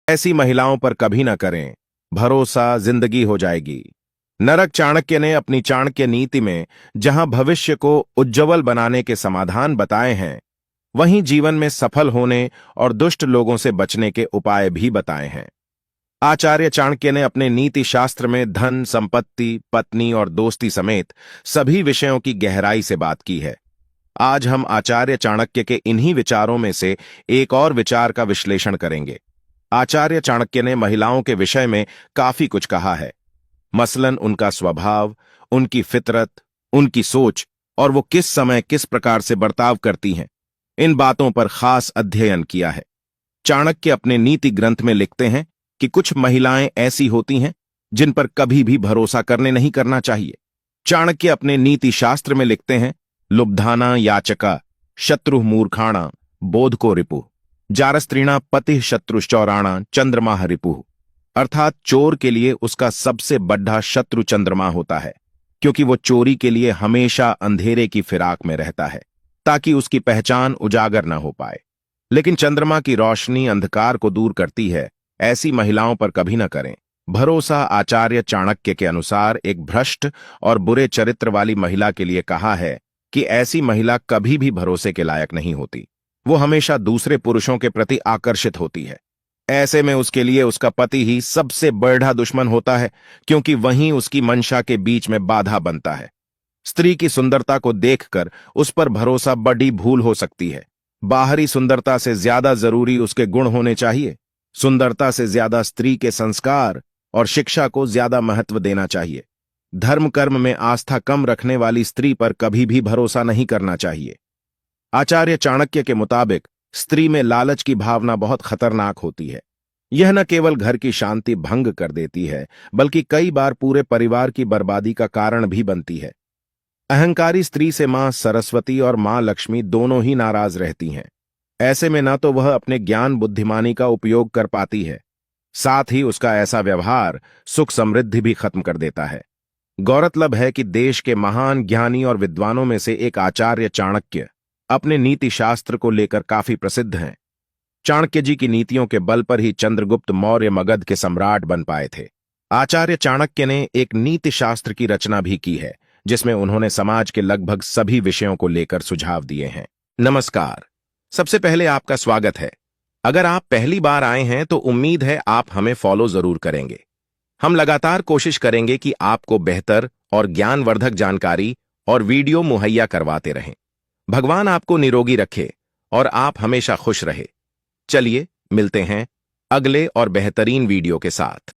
ऐसी महिलाओं पर कभी न करें भरोसा, जिंदगी हो जाएगी नरक। चाणक्य ने अपनी चाणक्य नीति में जहां भविष्य को उज्जवल बनाने के समाधान बताए हैं, वहीं जीवन में सफल होने और दुष्ट लोगों से बचने के उपाय भी बताए हैं। आचार्य चाणक्य ने अपने नीति शास्त्र में धन, संपत्ति, पत्नी और दोस्ती समेत सभी विषयों की गहराई से बात की है। आज हम आचार्य चाणक्य के इन्हीं विचारों में से एक और विचार का विश्लेषण करेंगे। आचार्य चाणक्य ने महिलाओं के विषय में काफी कुछ कहा है, मसलन उनका स्वभाव, उनकी फितरत, उनकी सोच और वो किस समय किस प्रकार से बर्ताव करती हैं। इन बातों पर खास अध्ययन किया है। चाणक्य अपने नीति ग्रंथ में लिखते हैं कि कुछ महिलाएं ऐसी होती हैं जिन पर कभी भी भरोसा नहीं करना चाहिए। चाणक्य अपने नीति शास्त्र में लिखते हैं, लुब्धाना याचका शत्रु मूर्खाणा बोधको रिपुः जारस्त्रीणा पति शत्रुश्चौराणा चंद्रमा रिपुः। अर्थात चोर के लिए उसका सबसे बड़ा शत्रु चंद्रमा होता है, क्योंकि वो चोरी के लिए हमेशा अंधेरे की फिराक में रहता है ताकि उसकी पहचान उजागर न हो पाए। लेकिन चंद्रमा की रोशनी अंधकार को दूर करती है। ऐसी महिलाओं पर कभी न करें भरोसा। आचार्य चाणक्य के अनुसार एक भ्रष्ट और बुरे चरित्र वाली महिला के लिए कहा है कि ऐसी महिला कभी भी भरोसे के लायक नहीं होती। वो हमेशा दूसरे पुरुषों के प्रति आकर्षित होती है। ऐसे में उसके लिए उसका पति ही सबसे बड़ा दुश्मन होता है, क्योंकि वहीं उसकी मंशा के बीच में बाधा बनता है। स्त्री की सुंदरता को देखकर उस पर भरोसा बड़ी भूल हो सकती है। बाहरी सुंदरता से ज्यादा जरूरी उसके गुण होने चाहिए। सुंदरता से ज्यादा स्त्री के संस्कार और शिक्षा को ज्यादा महत्व देना चाहिए। धर्म कर्म में आस्था कम रखने वाली स्त्री पर कभी भी भरोसा नहीं करना चाहिए। आचार्य चाणक्य के मुताबिक स्त्री में लालच की भावना बहुत खतरनाक होती है। यह न केवल घर की शांति भंग कर देती है, बल्कि कई बार पूरे परिवार की बर्बादी का कारण भी बनती है। अहंकारी स्त्री से मां सरस्वती और मां लक्ष्मी दोनों ही नाराज रहती हैं। ऐसे में न तो वह अपने ज्ञान बुद्धिमानी का उपयोग कर पाती है, साथ ही उसका ऐसा व्यवहार सुख समृद्धि भी खत्म कर देता है। गौरतलब है कि देश के महान ज्ञानी और विद्वानों में से एक आचार्य चाणक्य अपने नीति शास्त्र को लेकर काफी प्रसिद्ध हैं। चाणक्य जी की नीतियों के बल पर ही चंद्रगुप्त मौर्य मगध के सम्राट बन पाए थे। आचार्य चाणक्य ने एक नीति शास्त्र की रचना भी की है, जिसमें उन्होंने समाज के लगभग सभी विषयों को लेकर सुझाव दिए हैं। नमस्कार, सबसे पहले आपका स्वागत है। अगर आप पहली बार आए हैं तो उम्मीद है आप हमें फॉलो जरूर करेंगे। हम लगातार कोशिश करेंगे कि आपको बेहतर और ज्ञानवर्धक जानकारी और वीडियो मुहैया करवाते रहें। भगवान आपको निरोगी रखे और आप हमेशा खुश रहे। चलिए मिलते हैं अगले और बेहतरीन वीडियो के साथ।